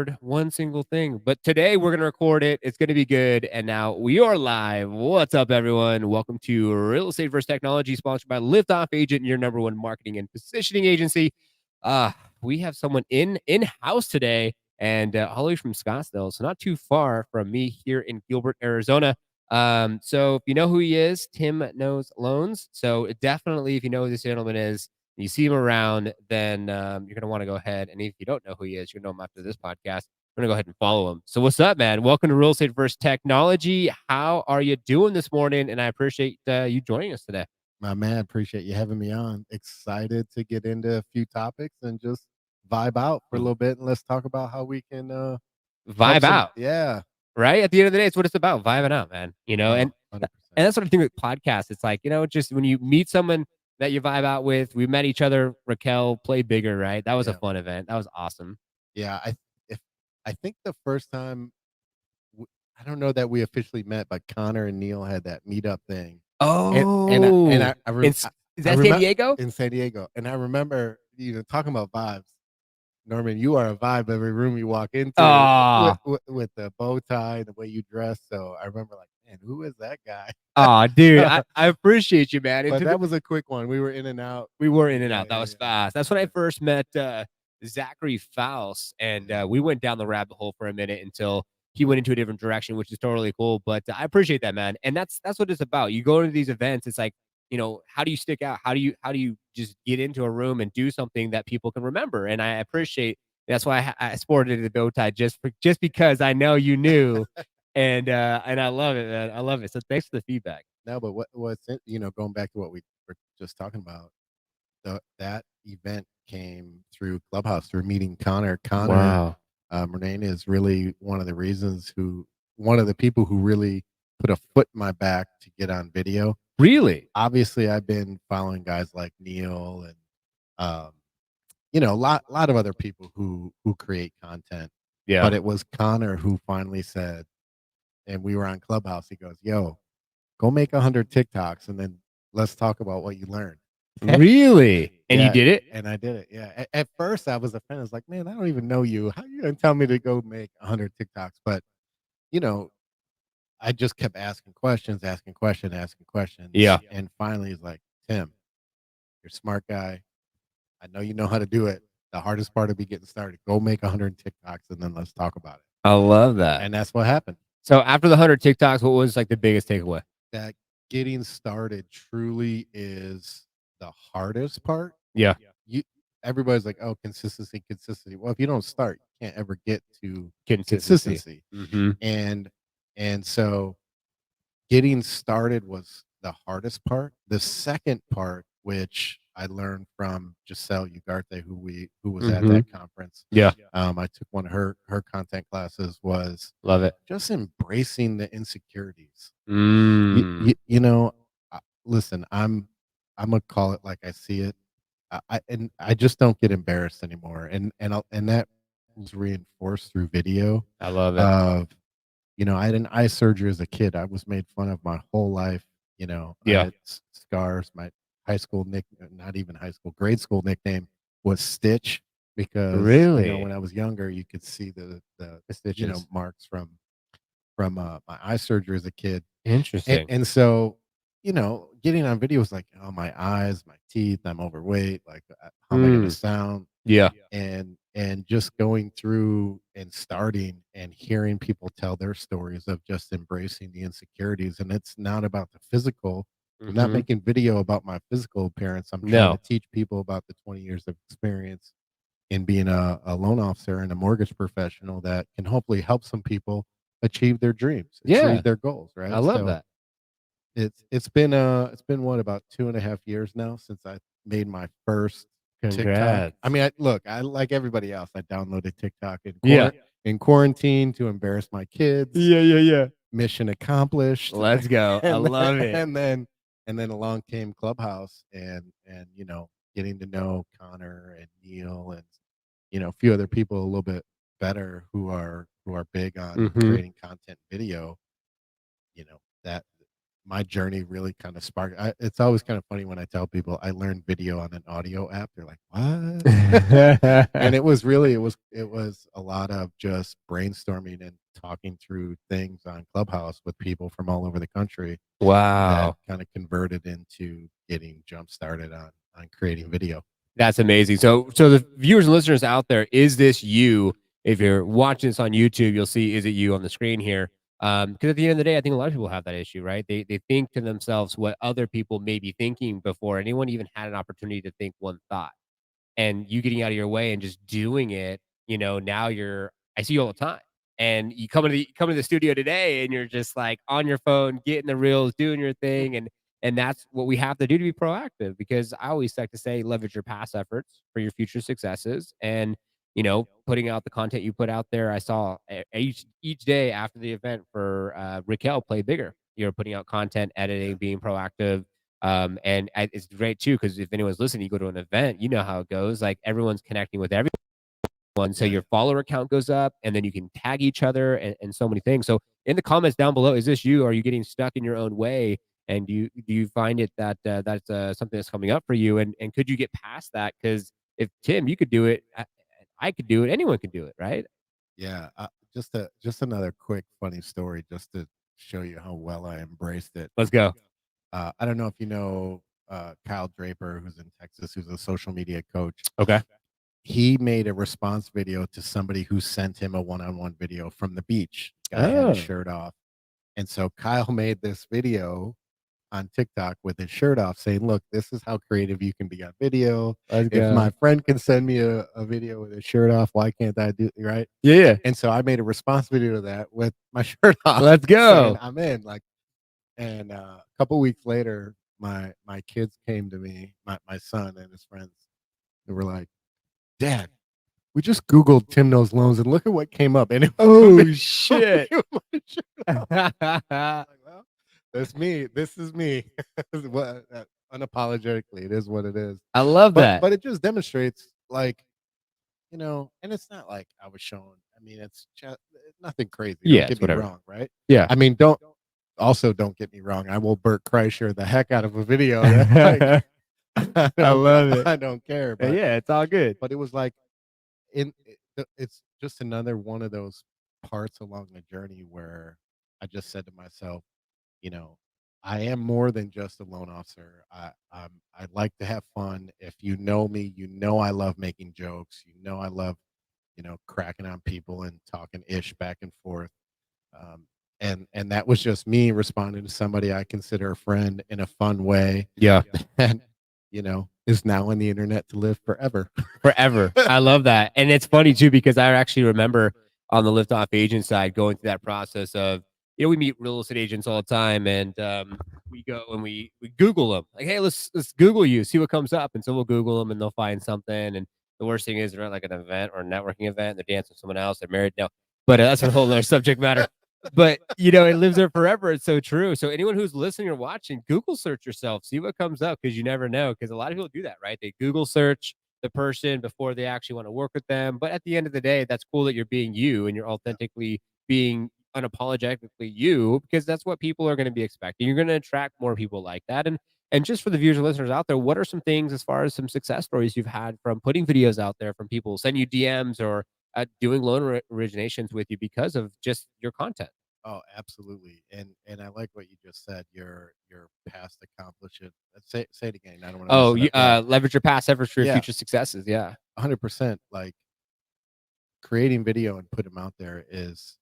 record one single thing. But today we're going to record it. It's going to be good. And now we are live. What's up, everyone? Welcome to Real Estate vs. Technology, sponsored by Liftoff Agent, your number one marketing and positioning agency. We have someone in-house today, and all the way from Scottsdale, so not too far from me here in Gilbert, Arizona. So if you know who he is, Tim knows loans. So definitely, if you know who this gentleman is, you see him around, then you're gonna want to go ahead. And if you don't know who he is, you're gonna know him after this podcast. We're gonna go ahead and follow him. So what's up, man? Welcome to Real Estate vs. Technology. How are you doing this morning? And I appreciate you joining us today. My man, appreciate you having me on. Excited to get into a few topics and just vibe out for a little bit, and let's talk about how we can Vibe out. Yeah. Right? At the end of the day, it's what it's about, vibing out, man. You know, and 100%. that's what I think with podcasts. It's like, just when you meet someone that you vibe out with, we met each other, Raquel, Play Bigger, right? That was a fun event. That was awesome. Yeah, I think the first time I don't know that we officially met, but Connor and Neil had that meetup thing. Oh, is that San Diego? In San Diego. And I remember, talking about vibes. Norman, you are a vibe every room you walk into with the bow tie, the way you dress. So I remember like, man, who is that guy? Oh, dude, I appreciate you, man. But that was a quick one. We were in and out. We were in and out. That was fast. That's when I first met Zachary Faust, and we went down the rabbit hole for a minute until he went into a different direction, which is totally cool. But I appreciate that, man. And that's what it's about. You go into these events, it's like, how do you stick out? How do you just get into a room and do something that people can remember? And I appreciate. That's why I sported the bow tie just because I know you knew, and I love it, man. I love it. So thanks for the feedback. No, but what's going back to what we were just talking about, that event came through Clubhouse through meeting Connor. Wow. Renee is really one of the people who really put a foot in my back to get on video. Really? Obviously, I've been following guys like Neil and a lot of other people who create content. Yeah. But it was Connor who finally said, and we were on Clubhouse. He goes, "Yo, go make 100 TikToks and then let's talk about what you learned." Really? And you did it? And I did it. Yeah. At first, I was offended. I was like, "Man, I don't even know you. How are you gonna tell me to go make 100 TikToks?" But I just kept asking questions. Yeah. And finally, he's like, "Tim, you're a smart guy. I know you know how to do it. The hardest part will be getting started. Go make 100 TikToks and then let's talk about it." I love that. And that's what happened. So after the 100 TikToks, what was like the biggest takeaway? That getting started truly is the hardest part. Yeah. Everybody's like, "Oh, consistency." Well, if you don't start, you can't ever get to Consistency. consistency. And so getting started was the hardest part. The second part, which I learned from Giselle Ugarte, who was at that conference. Yeah. I took one of her content classes, was Love it. just embracing the insecurities. Mm. Listen, I'm gonna call it like I see it. I just don't get embarrassed anymore, and that was reinforced through video. I love it. I had an eye surgery as a kid. I was made fun of my whole life. I had scars. My not even high school, grade school nickname was Stitch, because when I was younger, you could see the stitches, marks from my eye surgery as a kid. Interesting. And so, getting on video was like, oh, my eyes, my teeth, I'm overweight. Like, how am I going to sound? Yeah. And just going through and starting and hearing people tell their stories of just embracing the insecurities. And it's not about the physical. I'm not making video about my physical appearance. I'm trying to teach people about the 20 years of experience in being a loan officer and a mortgage professional that can hopefully help some people achieve their dreams, achieve their goals. Right. I love that. It's been what, about 2.5 years now since I made my first TikTok. I mean, I like everybody else. I downloaded TikTok in quarantine to embarrass my kids. Yeah. Mission accomplished. Let's go. I love it. And then along came Clubhouse, and getting to know Connor and Neil and a few other people a little bit better who are big on creating content video. That my journey really kind of sparked. It's always kind of funny when I tell people I learned video on an audio app. They're like, "What?" And it was a lot of just brainstorming and talking through things on Clubhouse with people from all over the country that Wow. kind of converted into getting jump started on creating video. That's amazing. So the viewers and listeners out there, is this you? If you're watching this on YouTube, you'll see, is it you on the screen here? Because at the end of the day, I think a lot of people have that issue, right? They think to themselves what other people may be thinking before anyone even had an opportunity to think one thought. And you getting out of your way and just doing it, now I see you all the time. And you come to the studio today and you're just like on your phone, getting the reels, doing your thing. And that's what we have to do to be proactive, because I always like to say leverage your past efforts for your future successes. And putting out the content you put out there. I saw each day after the event for Raquel Play Bigger. You're putting out content, editing, being proactive, and it's great too, because if anyone's listening, you go to an event, you know how it goes. Like everyone's connecting with everyone, so Yeah. your follower count goes up, and then you can tag each other and so many things. So in the comments down below, is this you? Are you getting stuck in your own way? And do you find it that that's something that's coming up for you? And could you get past that? Because if Tim, you could do it, I could do it. Anyone could do it, right? Yeah, just another quick funny story just to show you how well I embraced it. Let's go. I don't know if you know Kyle Draper, who's in Texas, who's a social media coach. Okay. He made a response video to somebody who sent him a one-on-one video from the beach. Guy had his Oh, shirt off, and so Kyle made this video on TikTok with his shirt off saying, "Look, this is how creative you can be on video. let's If my go. friend can send me a video with his shirt off, why can't I do right?" Yeah, yeah. And so I made a response video to that with my shirt off Let's saying, go. "I'm in." Like, and a couple weeks later, my kids came to me, my son and his friends, they were like, "Dad, we just Googled Tim Knows Loans and look at what came up." And it was a Oh video of shit. me with my shirt off. Like, well, that's me. This is me. What unapologetically, it is what it is. I love But that. but it just demonstrates, like, and it's not like I was showing. I mean, it's just nothing crazy. Don't Yeah, get it's me whatever. wrong, right? Yeah. I mean, don't get me wrong. I will Burt Kreischer the heck out of a video. That like I I don't love it. I don't care. But Yeah, it's all good. it was like it's just another one of those parts along the journey where I just said to myself, you know, I am more than just a loan officer. I like to have fun. If you know me, you know I love making jokes. You know I love, cracking on people and talking ish back and forth. Um, and that was just me responding to somebody I consider a friend in a fun way, Yeah. and is now on the internet to live forever. Forever. I love that. And it's funny too, because I actually remember on the lift off agent side going through that process of, we meet real estate agents all the time, and we go and we Google them. Like, hey, let's Google you, see what comes up. And so we'll Google them and they'll find something. And the worst thing is they're at like an event or a networking event, they're dancing with someone else, they're married. No, but that's a whole other subject matter. But it lives there forever. It's so true. So anyone who's listening or watching, Google search yourself, see what comes up, because you never know. Because a lot of people do that, right? They Google search the person before they actually want to work with them. But at the end of the day, that's cool that you're being you and you're authentically being unapologetically you, because that's what people are going to be expecting. You're going to attract more people like that. And just for the viewers and listeners out there, what are some things as far as some success stories you've had from putting videos out there, from people sending you DMs or doing loan originations with you because of just your content? Oh, absolutely. And I like what you just said. Your past accomplishment. Say it again. I don't want to mess Oh, it you up. Yeah. leverage your past efforts for your Yeah. future successes. Yeah. 100%. Like, creating video and put them out there is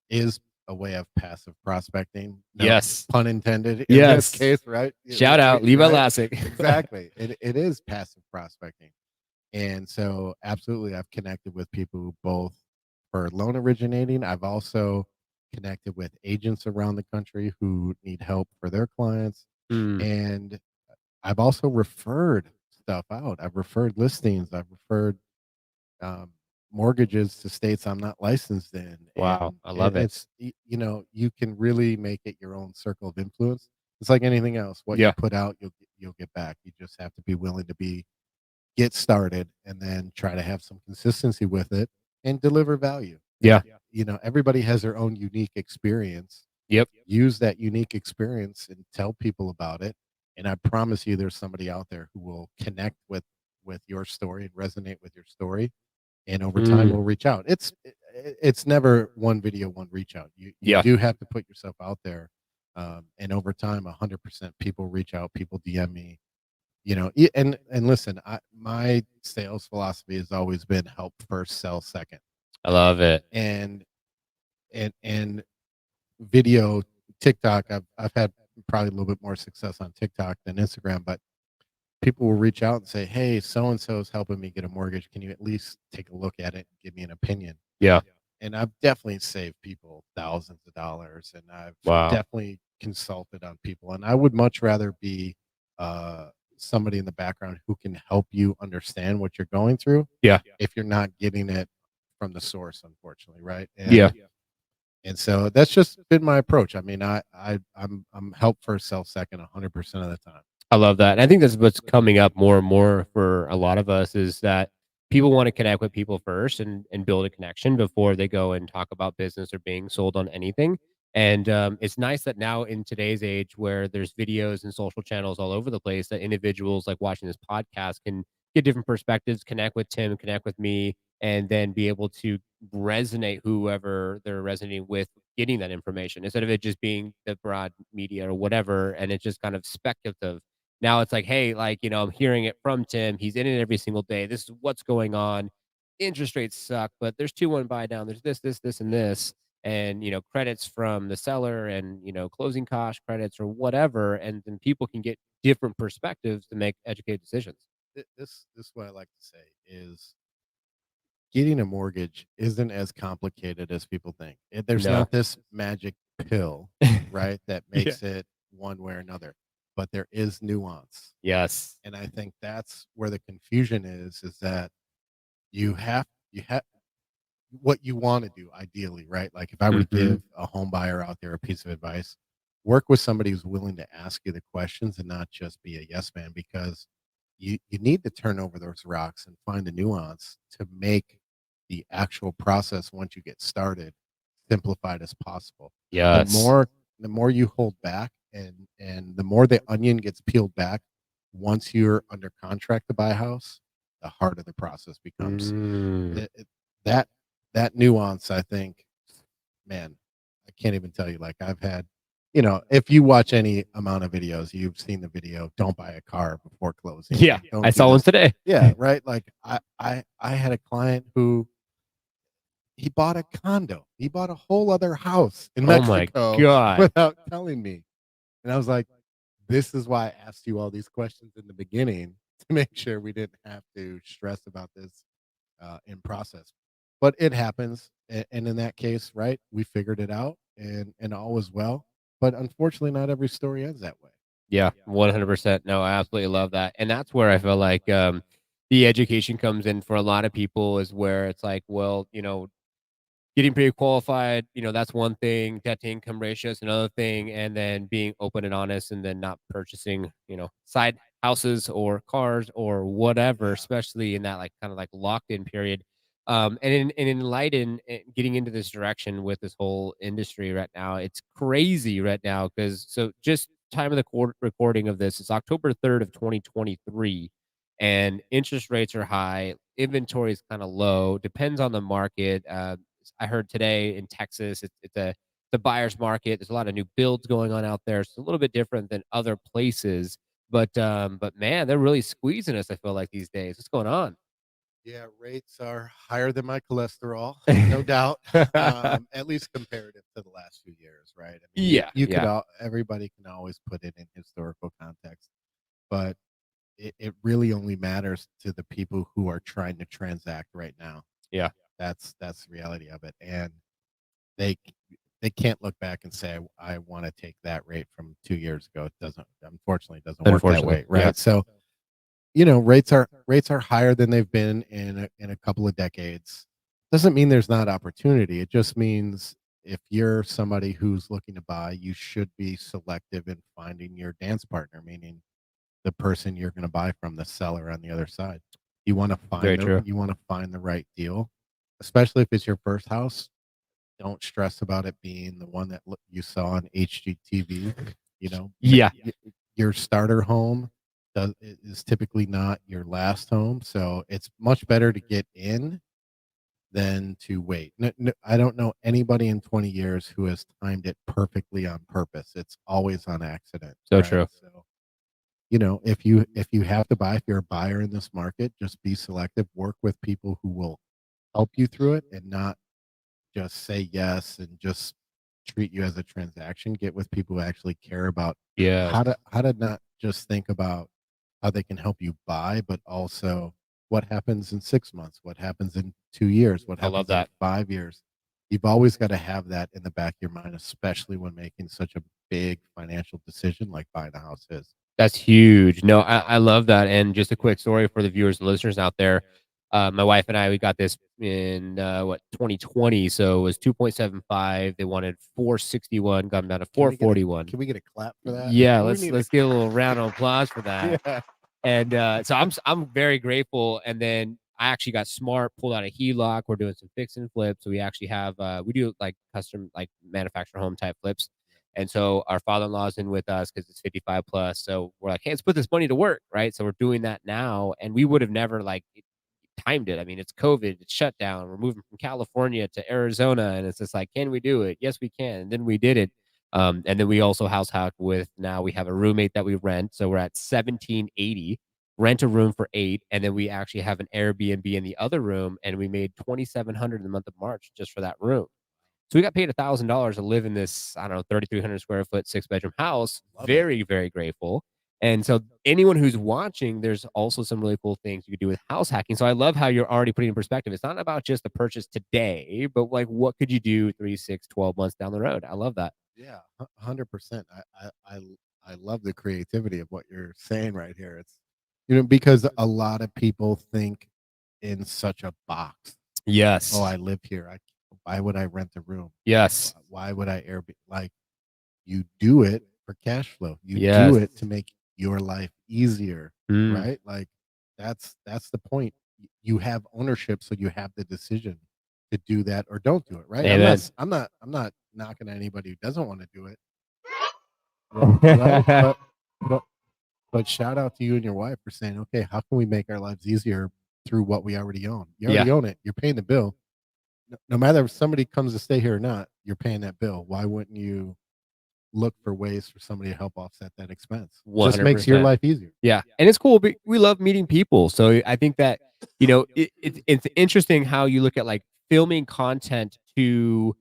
a way of passive prospecting. No Yes. pun intended in this Yes. case, right? Shout out, Levi Right? Lassick. Exactly. It is passive prospecting. And so absolutely I've connected with people who both for loan originating. I've also connected with agents around the country who need help for their clients. Mm, And I've also referred stuff out. I've referred listings. I've referred um, mortgages to states I'm not licensed in, wow, and I love it. you can really make it your own circle of influence. It's like anything else. What you Yeah. put out, you'll get back. You just have to be willing to get started, and then try to have some consistency with it and deliver value. Yeah. Everybody has their own unique experience, Yep. Use that unique experience and tell people about it. And I promise you, there's somebody out there who will connect with your story and resonate with your story, and over time Mm, will reach out. It's never one video, one reach out. You yeah. do have to put yourself out there, and over time, 100% people reach out, people DM me. And listen, my sales philosophy has always been help first, sell second, I love it. and and video TikTok. I've had probably a little bit more success on TikTok than Instagram, but people will reach out and say, "Hey, so and so is helping me get a mortgage. Can you at least take a look at it and give me an opinion?" Yeah. And I've definitely saved people thousands of dollars, and I've Wow. definitely consulted on people. And I would much rather be uh, somebody in the background who can help you understand what you're going through Yeah. if you're not getting it from the source, unfortunately, right? Yeah. And so that's just been my approach. I mean, I'm help first, self second, 100% of the time. I love that. And I think that's what's coming up more and more for a lot of us is that people want to connect with people first and build a connection before they go and talk about business or being sold on anything. And it's nice that now in today's age where there's videos and social channels all over the place that individuals like watching this podcast can get different perspectives, connect with Tim, connect with me, and then be able to resonate whoever they're resonating with getting that information instead of it just being the broad media or whatever and it's just kind of speculative. Now it's like, hey, like, I'm hearing it from Tim. He's in it every single day. This is what's going on. Interest rates suck, but there's 2-1 buy down. There's this, and this. And, credits from the seller and, closing cost credits or whatever. And then people can get different perspectives to make educated decisions. This is what I like to say is getting a mortgage isn't as complicated as people think. There's No. not this magic pill, right, that Yeah. makes it one way or another, but there is nuance. Yes. And I think that's where the confusion is that you have what you want to do ideally, right? Like if I were to Hmm. give a home buyer out there a piece of advice, work with somebody who's willing to ask you the questions and not just be a yes man, because you need to turn over those rocks and find the nuance to make the actual process once you get started simplified as possible. The Yes. more the more you hold back and the more the onion gets peeled back once you're under contract to buy a house, the harder the process becomes. Mm. That that nuance, I think, man, I can't even tell you. Like I've had, if you watch any amount of videos, you've seen the video. Don't buy a car before closing, Yeah. or I don't do saw one this. today. Yeah, right. Like I had a client who he bought a condo. He bought a whole other house in Oh my Mexico God. without telling me. And I was like, this is why I asked you all these questions in the beginning to make sure we didn't have to stress about this in process. But it happens, and in that case, right, we figured it out, and all was well. But unfortunately, not every story ends that way. Yeah, 100%. No, I absolutely love that. And that's where I feel like the education comes in for a lot of people is where it's like, well, getting pre-qualified, that's one thing, debt to income ratio is another thing, and then being open and honest and then not purchasing, side houses or cars or whatever, Yeah. especially in that like kind of like locked in period. And in light in getting into this direction with this whole industry right now, it's crazy right now because so just time of the recording of this, it's October 3rd of 2023 and interest rates are high, inventory is kind of low, depends on the market. I heard today in Texas, it's the buyer's market. There's a lot of new builds going on out there. It's a little bit different than other places, but man, they're really squeezing us. I feel like these days. What's going on? Yeah, rates are higher than my cholesterol, no doubt. At least comparative to the last few years, right? I mean, Yeah, you could yeah, everybody can always put it in historical context, but it really only matters to the people who are trying to transact right now. yeah. That's the reality of it, and they they can't look back and say, I want to take that rate from 2 years ago. It doesn't, unfortunately, it doesn't work that Unfortunately, way, yeah, right? So rates are higher than they've been in a couple of decades. Doesn't mean there's not opportunity. It just means if you're somebody who's looking to buy, you should be selective in finding your dance partner, meaning the person you're going to buy from, the seller on the other side. very true. You want to find the right deal, especially if it's your first house. don't stress about it being the one that you saw on HGTV. You know, Yeah. your starter home is typically not your last home, so it's much better to get in than to wait. I don't know anybody in 20 years who has timed it perfectly on purpose. It's always on accident, So right? true. So, if you have to buy, if you're a buyer in this market, just be selective. Work with people who will help you through it and not just say yes and just treat you as a transaction. Get with people who actually care about Yes. how to not just think about how they can help you buy, but also what happens in 6 months, what happens in 2 years, what I love happens in that. 5 years. You've always got to have that in the back of your mind, especially when making such a big financial decision like buying a house is. That's huge. No, I love that, and just a quick story for the viewers and listeners out there. My wife and I, we got this in, 2020, so it was 2.75. They wanted 461, got them down to Can we get a 441. can we get a clap for that? Yeah, We let's need a let's get a little round of applause for that. yeah. And, so I'm very grateful, and then I actually got smart, pulled out a HELOC, we're doing some fix and flips, so we actually have, we do, like, custom, like, manufactured home type flips, and so our father-in-law's in with us because it's 55 plus, so we're like, "Hey, let's put this money to work," right? So we're doing that now, and we would have never, like, timed it. I mean, it's COVID, it's shut down. We're moving from California to Arizona, and it's just like, can we do it? Yes, we can. And then we did it. And then we also house hack with now we have a roommate that we rent. So we're at 1780, rent a room for 8. And then we actually have an Airbnb in the other room. And we made 2,700 in the month of March just for that room. So we got paid $1,000 to live in this, I don't know, 3,300 square foot, 6-bedroom house. Love it. Very, very grateful. And so anyone who's watching, there's also some really cool things you could do with house hacking. So I love how you're already putting in perspective. It's not about just the purchase today, but like what could you do 3, 6, 12 months down the road? I love that. Yeah, 100%. I love the creativity of what you're saying right here. It's because a lot of people think in such a box. Oh, Yes. I live here. Why would I rent a room? Yes. Why would I Airbnb? Like you do it for cash flow. You do Yes. it to make your life easier, Mm, right? Like that's the point. You have ownership, so you have the decision to do that or don't do it, right? amen. I'm not knocking at anybody who doesn't want to do it, right? But but shout out to you and your wife for saying, okay, how can we make our lives easier through what we already own? You Yeah. already own it. You're paying the bill. No matter if somebody comes to stay here or not, you're paying that bill. Why wouldn't you look for ways for somebody to help offset that expense? Just makes your 100%. life easier. Yeah, and it's cool. We love meeting people, so I think that it's interesting how you look at like filming content to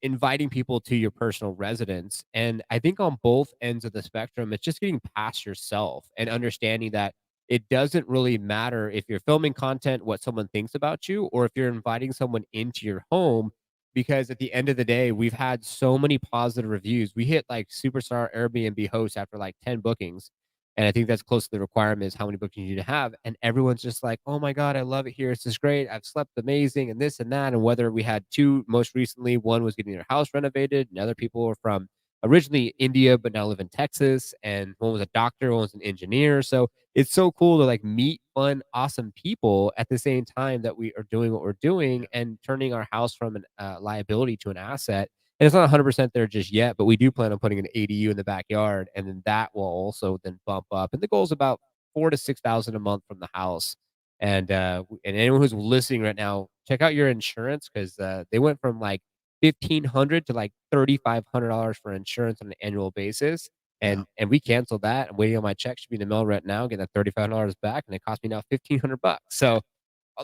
inviting people to your personal residence, and I think on both ends of the spectrum, it's just getting past yourself and understanding that it doesn't really matter if you're filming content what someone thinks about you, or if you're inviting someone into your home. Because at the end of the day, we've had so many positive reviews. We hit like superstar Airbnb hosts after like 10 bookings. And I think that's close to the requirement is how many bookings you need to have. And everyone's just like, oh my God, I love it here. It's just great. I've slept amazing and this and that. And whether we had two most recently, one was getting their house renovated, and other people were from originally India, but now live in Texas. And one was a doctor, one was an engineer. So it's so cool to like meet fun, awesome people at the same time that we are doing what we're doing Yeah. and turning our house from a liability to an asset. And it's not 100% there just yet, but we do plan on putting an ADU in the backyard, and then that will also then bump up. And the goal is about 4 to 6 thousand a month from the house. And anyone who's listening right now, check out your insurance because they went from like 1,500 to like $3,500 for insurance on an annual basis. Yeah. And we canceled that. I'm waiting on my check. Should be in the mail right now. Getting that $3,500 back, and it cost me now $1,500. So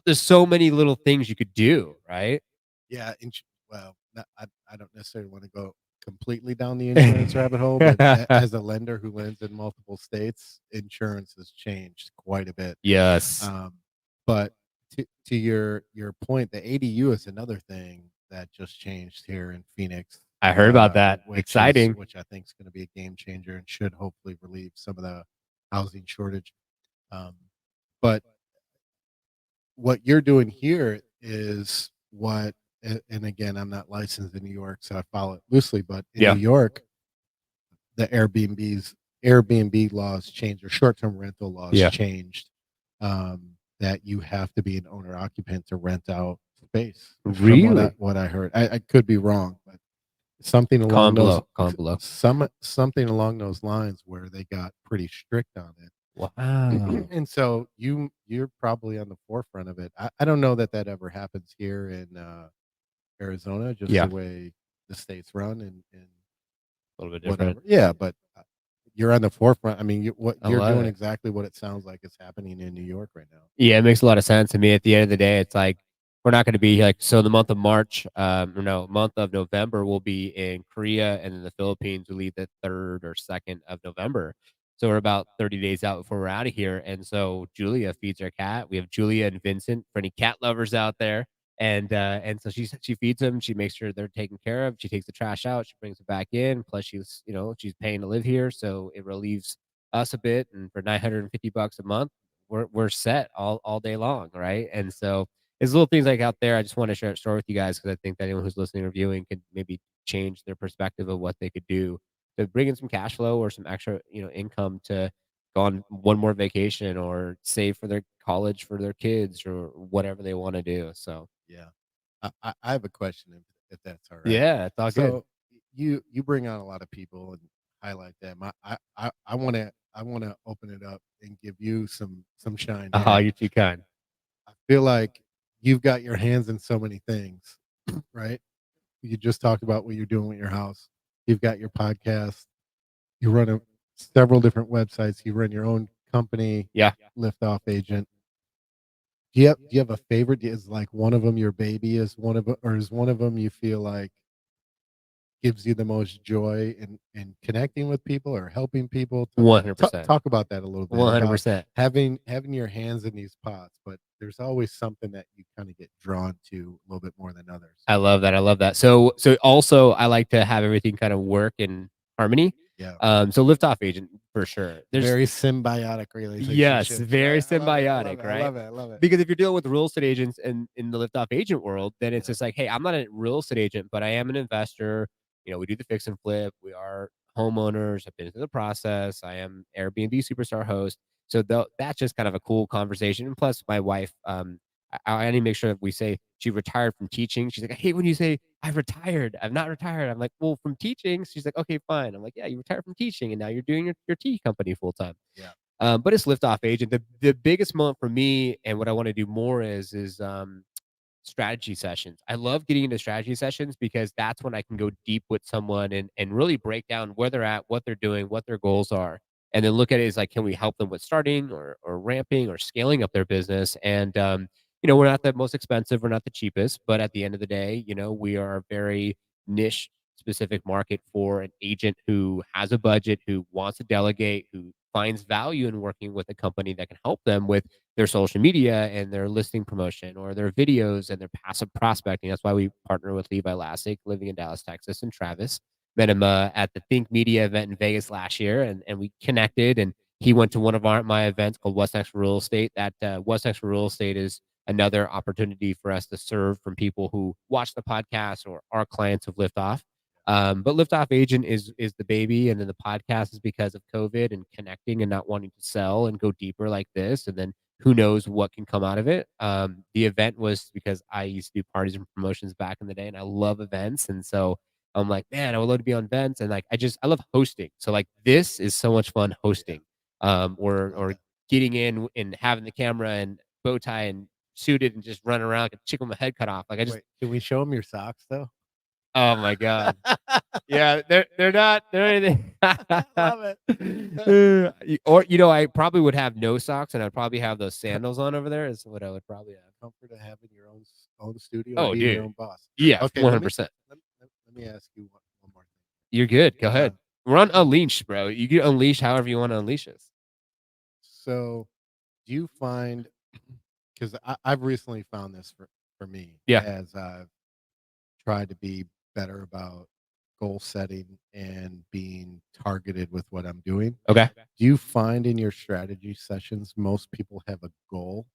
there's so many little things you could do, right? Yeah, well, I don't necessarily want to go completely down the insurance rabbit hole, but as a lender who lends in multiple states, insurance has changed quite a bit. Yes. Um, but to your point, the ADU is another thing that just changed here in Phoenix, I heard about that. Exciting. which I think is going to be a game changer and should hopefully relieve some of the housing shortage. Um, but what you're doing here is what and again, I'm not licensed in New York, so I follow it loosely, but in Yeah. New York, the Airbnb laws changed or short-term rental laws Yeah. changed, that you have to be an owner occupant to rent out base from Really? what I heard. I could be wrong, but something along Comment those below. Comment below. something along those lines where they got pretty strict on it. Wow. And so you're probably on the forefront of it. I don't know that that ever happens here in Arizona, just Yeah. the way the states run and A little bit different. whatever. Yeah, but you're on the forefront. I mean, what I you're love doing it. exactly what it sounds like is happening in New York right now. Yeah, it makes a lot of sense to me. At the end of the day, it's like we're not going to be like so. The month of March, or no, month of November, we'll be in Korea, and then the Philippines will leave the 3rd or 2nd of November. So we're about 30 days out before we're out of here. And so Julia feeds our cat. We have Julia and Vincent for any cat lovers out there. And so she feeds them. She makes sure they're taken care of. She takes the trash out. She brings it back in. Plus, she's paying to live here, so it relieves us a bit. And for $950 a month, we're set all day long, right? And so it's little things like out there. I just want to share a story with you guys because I think that anyone who's listening or viewing could maybe change their perspective of what they could do to bring in some cash flow or some extra, income to go on one more vacation or save for their college for their kids or whatever they want to do. So Yeah. I have a question if that's all right. yeah, it's all good. So you bring on a lot of people and highlight them. I wanna open it up and give you some shine Oh, here. you're too kind. I feel like you've got your hands in so many things, right? You just talked about what you're doing with your house. You've got your podcast. You run several different websites. You run your own company, Yeah. Liftoff Agent. Do you have a favorite? Is like one of them your baby? Is one of 'em or is one of them you feel like gives you the most joy in connecting with people or helping people? $100%. Talk about that a little bit, about 100%. having your hands in these pots, but there's always something that you kinda get drawn to a little bit more than others. I love that, I love that. So also, I like to have everything kind of work in harmony. Yeah. So Liftoff Agent for sure. There's Very symbiotic Yes, relationships, very right? I love it, I love symbiotic, it, I right? love it, I love it. Because if you're dealing with real estate agents in the Liftoff Agent world, then it's Yeah, just like, "Hey, I'm not a real estate agent, but I am an investor." We do the fix and flip. We are homeowners. I've been through the process. I am Airbnb superstar host. So that's just kind of a cool conversation. And plus, my wife, I need to make sure that we say she retired from teaching. She's like, "I hate when you say I've retired. I'm not retired." I'm like, "Well, from teaching." She's like, "Okay, fine." I'm like, "Yeah, you retired from teaching, and now you're doing your tea company full time." yeah, But it's Liftoff Agent. The biggest moment for me and what I want to do more is strategy sessions. I love getting into strategy sessions because that's when I can go deep with someone and really break down where they're at, what they're doing, what their goals are, and then look at it as like, can we help them with starting or ramping or scaling up their business? And we're not the most expensive, we're not the cheapest, but at the end of the day, we are a very niche specific market for an agent who has a budget, who wants to delegate, who finds value in working with a company that can help them with their social media and their listing promotion or their videos and their passive prospecting. That's why we partner with Levi Lassick, living in Dallas, Texas, and Travis. Met him at the Think Media event in Vegas last year, and we connected. And he went to one of my events called What's Next for Real Estate. That What's Next for Real Estate is another opportunity for us to serve from people who watch the podcast or are clients of Liftoff. But Liftoff Agent is the baby, and then the podcast is because of COVID and connecting and not wanting to sell and go deeper like this, and then who knows what can come out of it. The event was because I used to do parties and promotions back in the day, and I love events, and so I'm like, man, I would love to be on events, and like I love hosting. So like this is so much fun yeah. hosting, I or love or that. getting in and having the camera and bow tie and suited and just running around like a chicken with my head cut off. Like I just, Wait, can we show them your socks though? oh my god. Yeah, they're not they're anything. Love it. Or I probably would have no socks, and I'd probably have those sandals on over there is what I would probably have. Comfort of having your own studio and Oh, being your dude. own boss. Yeah, Okay, 100%. let me ask you one more You're good. Go thing. ahead. We're on Unleash, bro. You can unleash however you wanna unleash us. So do you find, because I've recently found this for me Yeah. as I've tried to be better about goal setting and being targeted with what I'm doing. Okay. Do you find in your strategy sessions most people have a goal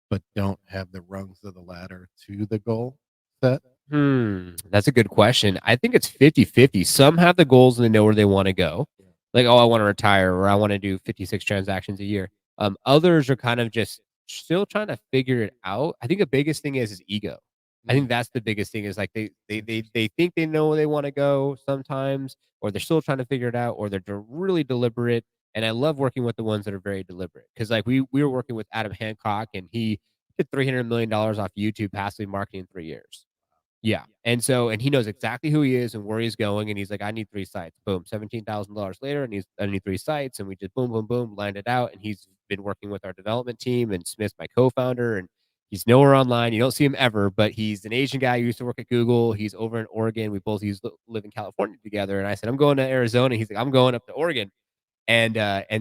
but don't have the rungs of the ladder to the goal set? That's a good question. I think it's 50-50. Some have the goals and they know where they wanna go. Yeah. Like, "Oh, I wanna retire," or, "I wanna do 56 transactions a year." Others are kind of just still trying to figure it out. I think the biggest thing is ego. I think that's the biggest thing is like they think they know where they wanna go sometimes, or they're still trying to figure it out, or they're really deliberate, and I love working with the ones that are very deliberate. Because like, we were working with Adam Hancock, and he did $300 million off YouTube passively marketing in 3 years. Yeah, and he knows exactly who he is and where he's going, and he's like, "I need 3 sites." Boom, $17,000 later, and "I need 3 sites," and we just boom, boom, boom, lined it out, and he's been working with our development team, and Smith's my co-founder, and he's nowhere online, you don't see him ever, but he's an Asian guy who used to work at Google, he's over in Oregon, we both used to live in California together, and I said, "I'm going to Arizona," he's like, "I'm going up to Oregon." And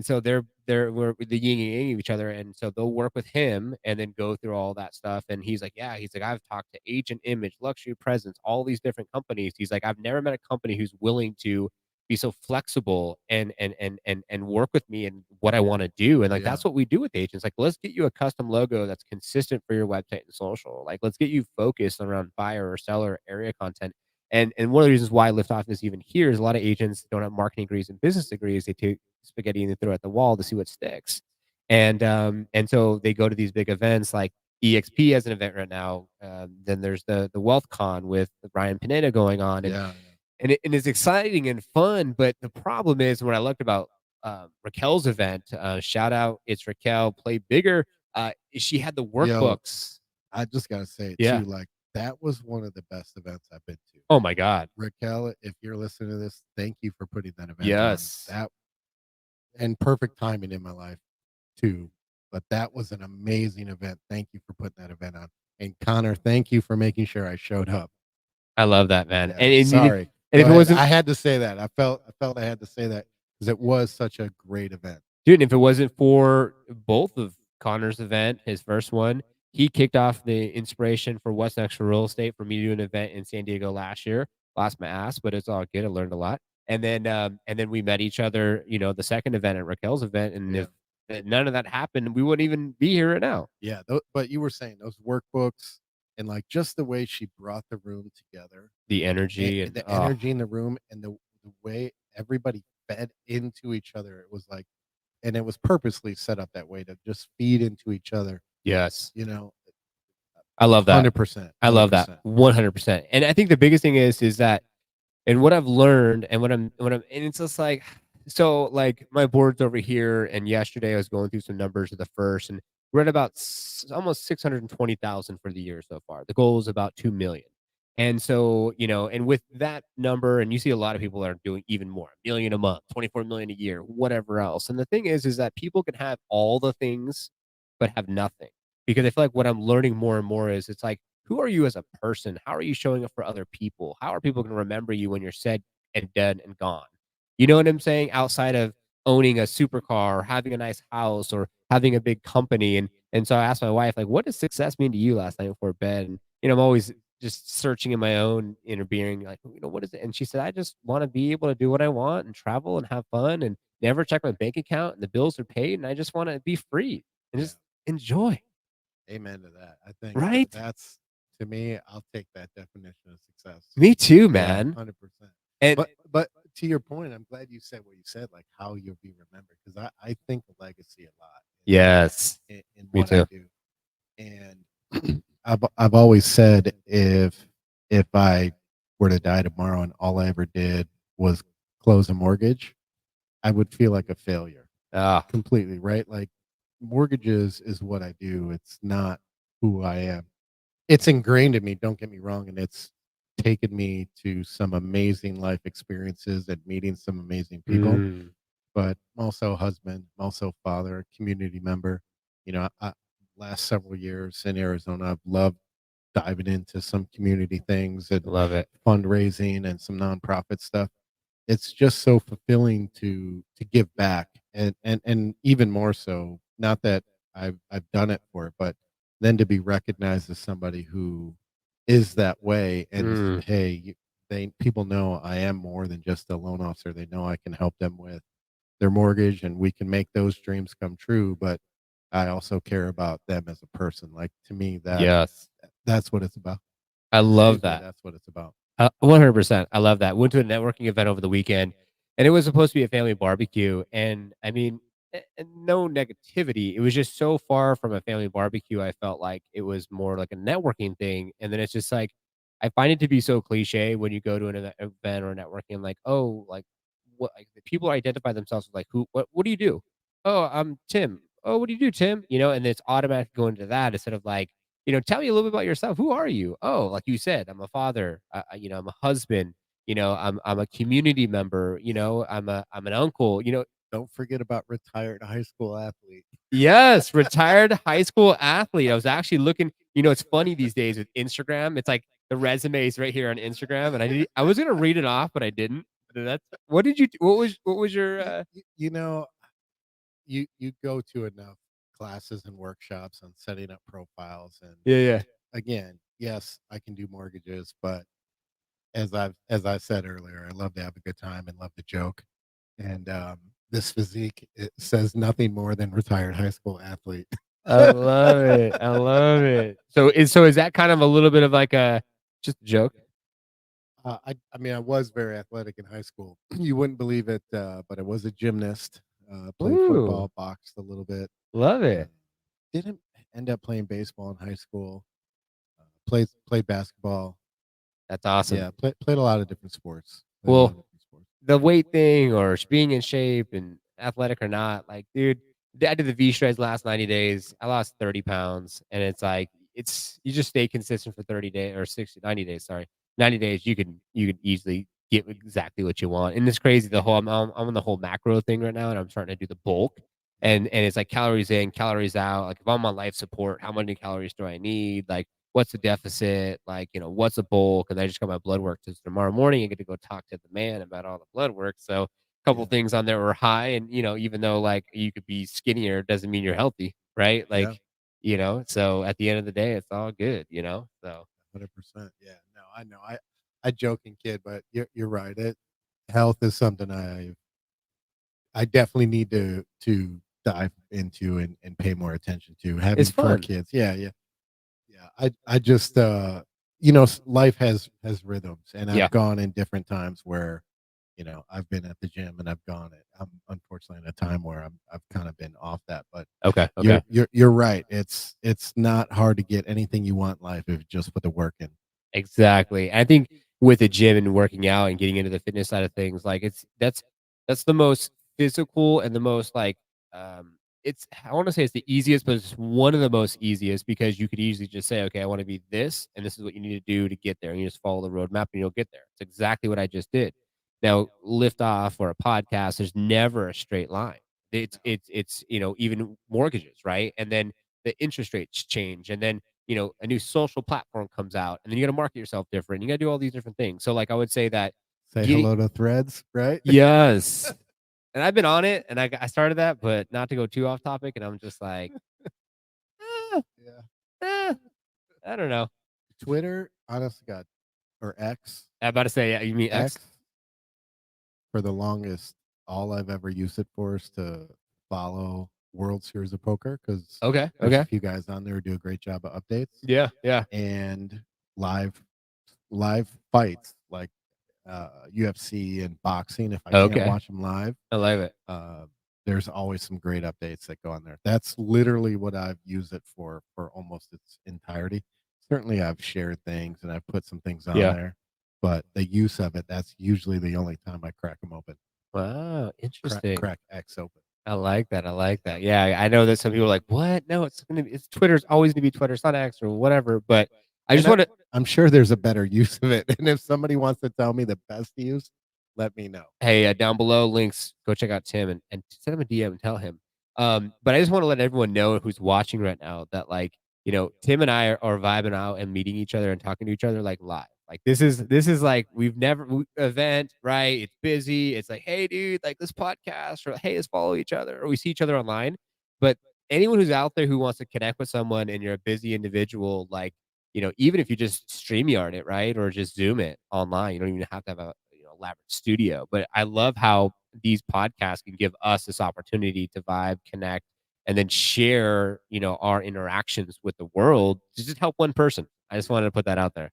so we're the yin and yang of each other, and so they'll work with him and then go through all that stuff, and he's like, "Yeah," he's like, "I've talked to Agent Image, Luxury Presence, all these different companies." He's like, "I've never met a company who's willing to be so flexible and work with me and what I wanna do," and, like, Yeah, that's what we do with agents, like, "Let's get you a custom logo that's consistent for your website and social." Like, "Let's get you focused around buyer or seller area content." And one of the reasons why Liftoff is even here is a lot of agents don't have marketing degrees and business degrees. They take spaghetti and they throw it at the wall to see what sticks. And so they go to these big events like EXP has an event right now. Then there's the Wealth Con with Ryan Pineda going on, and yeah, and it's exciting and fun. But the problem is what I liked about Raquel's event. Shout out, it's Raquel. Play bigger. She had the yeah. Yo, workbooks. I just gotta say Yeah. too, like, that was one of the best events I've been to. Oh my God. Raquel, if you're listening to this, thank you for putting that event on. Yes. That and perfect timing in my life too. But that was an amazing event. Thank you for putting that event on. And Connor, thank you for making sure I showed up. I love that, man. Yeah, And sorry. and Go if it ahead. wasn't I had to say that. I felt I had to say that because it was such a great event. Dude, if it wasn't for both of Connor's event, his first one, he kicked off the inspiration for What's Next for Real Estate for me to do an event in San Diego last year. Lost my ass, but it's all good. I learned a lot. And then we met each other, the second event at Raquel's event. And Yeah. if none of that happened, we wouldn't even be here right now. Yeah. But you were saying those workbooks and like just the way she brought the room together, The energy and the energy in the room and the way everybody fed into each other. It was like, and it was purposely set up that way to just feed into each other, yes. you know, I love that. 100%, I love that 100%. 100%. And I think the biggest thing is that and what I've learned and what I'm and it's just like so like my board's over here and yesterday I was going through some numbers of the first and we're at about almost 620,000 for the year so far. The goal is about 2 million. And so, and with that number, and you see a lot of people that are doing even more, a million a month, 24 million a year, whatever else. And the thing is that people can have all the things, but have nothing. Because I feel like what I'm learning more and more is it's like, who are you as a person? How are you showing up for other people? How are people going to remember you when you're said and dead and gone? You know what I'm saying? Outside of owning a supercar or having a nice house or having a big company. And so I asked my wife, like, what does success mean to you last night before bed? And I'm always just searching in my own inner being, like, what is it? And she said, I just want to be able to do what I want and travel and have fun and never check my bank account and the bills are paid. And I just want to be free and Yeah. just enjoy. Amen to that. I think Right? that's to me, I'll take that definition of success. Me too, Yeah, man. 100%. And But to your point, I'm glad you said what you said, like how you'll be remembered, because I think of legacy a lot yes, in me what I too. do. And I've always said if I were to die tomorrow and all I ever did was close a mortgage, I would feel like a failure Ah, completely, right? Like mortgages is what I do. It's not who I am. It's ingrained in me, don't get me wrong, and it's taken me to some amazing life experiences and meeting some amazing people, mm, but I'm also a husband, I'm also a father, community member. You know, last several years in Arizona, I've loved diving into some community things and love it. fundraising and some nonprofit stuff. It's just so fulfilling to give back and even more so, not that I've done it for it, but then to be recognized as somebody who is that way and Mm, hey, they people know I am more than just a loan officer. They know I can help them with their mortgage and we can make those dreams come true, but I also care about them as a person. Like to me yes, that's what it's about. I love Excuse me, that. that's what it's about. 100%. I love that. Went to a networking event over the weekend, and it was supposed to be a family barbecue. And I mean, and no negativity. It was just so far from a family barbecue. I felt like it was more like a networking thing. And then it's just like, I find it to be so cliche when you go to an event or networking, like, oh, like what, like the people identify themselves as like, what do you do? Oh, I'm Tim. Oh, what do you do, Tim? And it's automatic going to that instead of like, tell me a little bit about yourself. Who are you? Oh, like you said, I'm a father. I'm a husband. I'm a community member. I'm an uncle. Don't forget about retired high school athlete. Yes, retired high school athlete. I was actually looking. It's funny these days with Instagram. It's like the resume is right here on Instagram, and I was gonna read it off, but I didn't. That's what did you what was your You know, you go to enough classes and workshops on setting up profiles, and Yeah, yeah. again, yes, I can do mortgages, but as I said earlier, I love to have a good time and love to joke. And this physique, it says nothing more than retired high school athlete. I love it. I love it. So is that kind of a little bit of like a just a joke? I mean, I was very athletic in high school. You wouldn't believe it, but I was a gymnast. Played Ooh, football, boxed a little bit. love Uh, it. didn't end up playing baseball in high school. Played basketball. That's awesome. Yeah, played a lot of different sports. Played a lot Well, of different sports. the weight thing or being in shape and athletic or not, like, dude, I did the V shreds last 90 days. I lost 30 pounds. And it's like, you just stay consistent for 30 days or 60, 90 days. Sorry. 90 days. You can easily get exactly what you want. And it's crazy. I'm on the whole macro thing right now and I'm starting to do the bulk. Yeah, And it's like calories in, calories out. Like if I'm on life support, how many calories do I need? Like, what's the deficit? Like, what's the bulk? And I just got my blood work just tomorrow morning. I get to go talk to the man about all the blood work. So a couple yeah, things on there were high. And, even though like you could be skinnier, doesn't mean you're healthy. Right. yeah. Like, so at the end of the day, it's all good. So 100%. Yeah. No, I know. I joke and kid, but you're right. Health is something I definitely need to dive into and pay more attention to. it's Having 4 fun. kids. Yeah, yeah. Yeah. I just life has rhythms, and Yeah. I've gone in different times where, I've been at the gym and I've gone it. I'm unfortunately in a time where I've kind of been off that, but Okay. you're Okay. you're you're right. It's not hard to get anything you want in life if you just put the work in. Exactly. I think with the gym and working out and getting into the fitness side of things, like that's the most physical and the most like it's I want to say it's the easiest, but it's one of the most easiest because you could easily just say, okay, I want to be this, and this is what you need to do to get there. And you just follow the roadmap and you'll get there. It's exactly what I just did. Now, lift off or a podcast, there's never a straight line. It's No. it's it's even mortgages, right? And then the interest rates change, and then a new social platform comes out and then you got to market yourself different. You got to do all these different things. So like I would say that Say getting hello to Threads, right? yes. And I've been on it and I started that, but not to go too off topic. And I'm just like, eh, Yeah. eh, I don't know. Twitter, honest to God, or X, I'm about to say, yeah, you mean X? X, for the longest, all I've ever used it for is to follow World Series of Poker because Okay. there's a Okay. few guys on there who do a great job of updates Yeah. Yeah. and live live fights like UFC and boxing. If I can't Okay. watch them live, I love it. uh, there's always some great updates that go on there. That's literally what I've used it for almost its entirety. Certainly, I've shared things and I've put some things on Yeah. there, but the use of it, that's usually the only time I crack them open. Wow. Crack Interesting. crack X open. I like that. I like Yeah, that. Yeah. I know that some people are like, what? No, it's Twitter's always going to be Twitter. It's not X or whatever. But I just and want to, I'm sure there's a better use of it, and if somebody wants to tell me the best use, let me know. hey, down below links, go check out Tim and send him a DM and tell him. But I just want to let everyone know who's watching right now that like, Tim and I are vibing out and meeting each other and talking to each other like live. Like this is like event, right? It's busy. It's like, hey dude, like this podcast, or hey, let's follow each other, or we see each other online. But anyone who's out there who wants to connect with someone and you're a busy individual, like even if you just StreamYard it, right? Or just Zoom it online, you don't even have to have a elaborate studio. But I love how these podcasts can give us this opportunity to vibe, connect, and then share, our interactions with the world to just help one person. I just wanted to put that out there.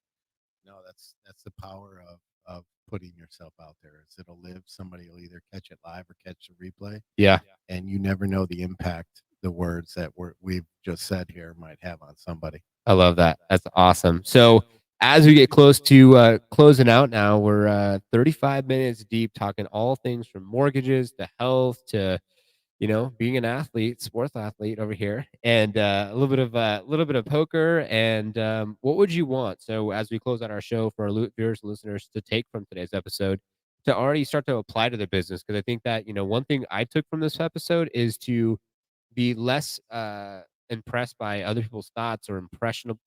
No, that's the power of of putting yourself out there is it'll live. Somebody will either catch it live or catch the replay, Yeah. and you never know the impact the words that we've just said here might have on somebody. I love that. That's awesome. So as we get close to closing out now, we're 35 minutes deep talking all things from mortgages to health to being an athlete, sports athlete over here, and a little bit of poker. And what would you want? So as we close out our show for our viewers and listeners to take from today's episode, to already start to apply to their business, because I think that one thing I took from this episode is to be less impressed by other people's thoughts or impression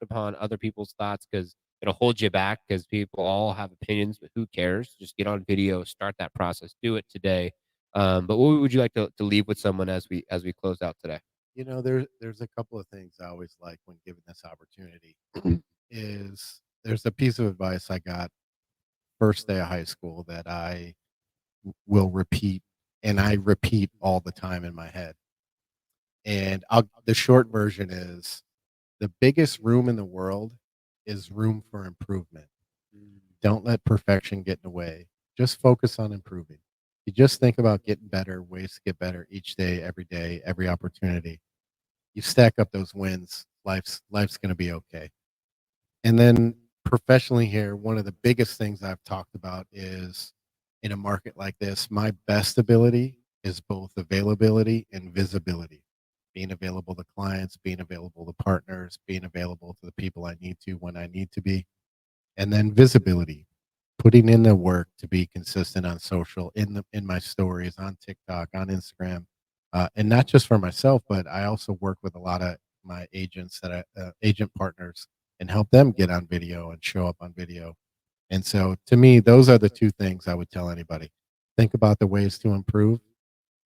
upon other people's thoughts, because it'll hold you back, because people all have opinions, but who cares? Just get on video, start that process, do it today. But what would you like to leave with someone as we close out today? There's a couple of things I always like when given this opportunity. Is there's a piece of advice I got first day of high school that I will repeat, and I repeat all the time in my head. And the short version is the biggest room in the world is room for improvement. Don't let perfection get in the way. Just focus on improving. You just think about getting better, ways to get better each day, every opportunity. You stack up those wins. Life's going to be okay. And then professionally here, one of the biggest things I've talked about is in a market like this, my best ability is both availability and visibility. Being available to clients, being available to partners, being available to the people I need to when I need to be. And then visibility, putting in the work to be consistent on social, in my stories, on TikTok, on Instagram, and not just for myself, but I also work with a lot of my agents agent partners, and help them get on video and show up on video. And so, to me, those are the two things I would tell anybody: think about the ways to improve,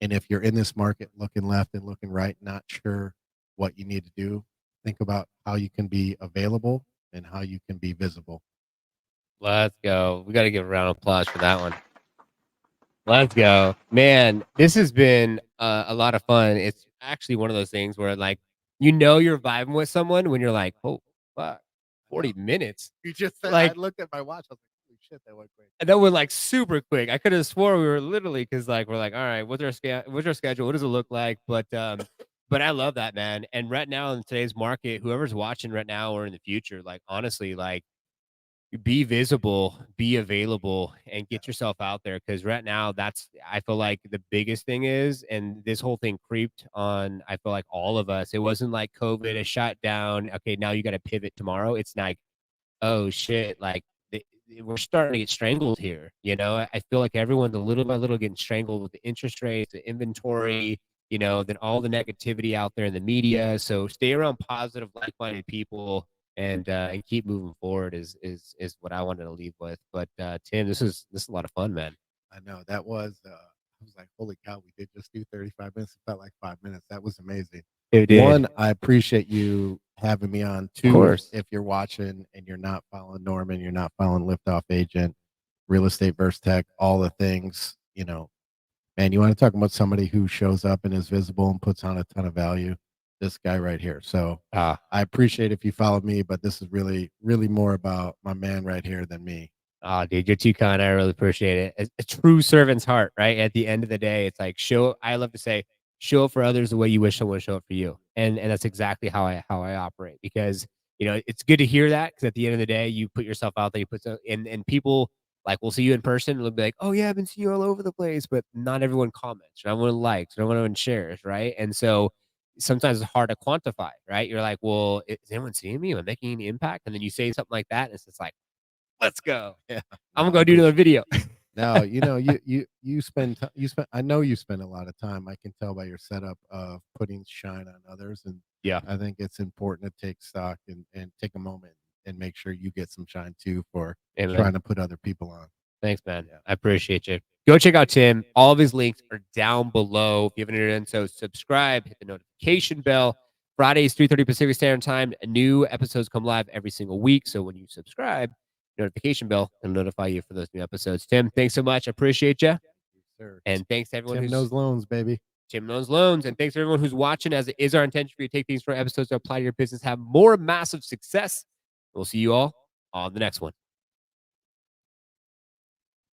and if you're in this market looking left and looking right, not sure what you need to do, think about how you can be available and how you can be visible. Let's go. We got to give a round of applause for that one. Let's go, man. This has been a lot of fun. It's actually one of those things where, like, you're vibing with someone when you're like, oh, fuck, I know. 40 minutes. You just said, I Like, looked at my watch. I was like, "Holy shit, that went quick." and then we're like super quick. I could have swore we were literally, because like we're like, all right, what's our schedule? What does it look like? But I love that, man. And right now in today's market, whoever's watching right now or in the future, like honestly, like be visible, be available, and Yeah. get yourself out there. Because right now, that's I feel like the biggest thing is, and this whole thing creeped on. I feel like all of us. It wasn't like COVID, a shut down. Okay, now you got to pivot tomorrow. It's like, oh shit, like we're starting to get strangled here. I feel like everyone's a little by little getting strangled with the interest rates, the inventory, then all the negativity out there in the media. So stay around positive, like-minded people, and keep moving forward is what I wanted to leave with. But Tim, this is a lot of fun, man. I know that was. I was like, "Holy cow, we did just do 35 minutes." It felt like 5 minutes. That was amazing. It did. One, I appreciate you having me on. Of Two, course. if you're watching and you're not following Norman, you're not following Liftoff Agent, Real Estate versus Tech, all the things. Man, you want to talk about somebody who shows up and is visible and puts on a ton of value? This guy right here. So Ah, I appreciate if you followed me, but this is really, really more about my man right here than me. Oh, dude, you're too kind. I really appreciate it. A true servant's heart, right? At the end of the day, it's like I love to say, show up for others the way you wish someone would show up for you. And that's exactly how I operate, because it's good to hear that, because at the end of the day, you put yourself out there, and people like will see you in person and they'll be like, oh yeah, I've been seeing you all over the place, but not everyone comments, not everyone likes, not everyone shares, right? And so sometimes it's hard to quantify, right? You're like, well, is anyone seeing me? Am I making any impact? And then you say something like that, and it's just like, let's go. Yeah, I'm no, gonna I go do another appreciate. video. No, you spend I know you spend a lot of time. I can tell by your setup of putting shine on others, and Yeah. I think it's important to take stock and take a moment and make sure you get some shine too for Amen. trying to put other people on. Thanks, man. Yeah, I appreciate you. Go check out Tim. All of his links are down below. If you haven't done so, subscribe, hit the notification bell. Fridays, 3:30 Pacific Standard Time. New episodes come live every single week. So when you subscribe, notification bell will notify you for those new episodes. Tim, thanks so much. I appreciate you. sir. And thanks to everyone Tim who's knows loans, baby. Tim Loans Loans. And thanks to everyone who's watching, as it is our intention for you to take these 4 episodes to apply to your business, have more massive success. We'll see you all on the next one.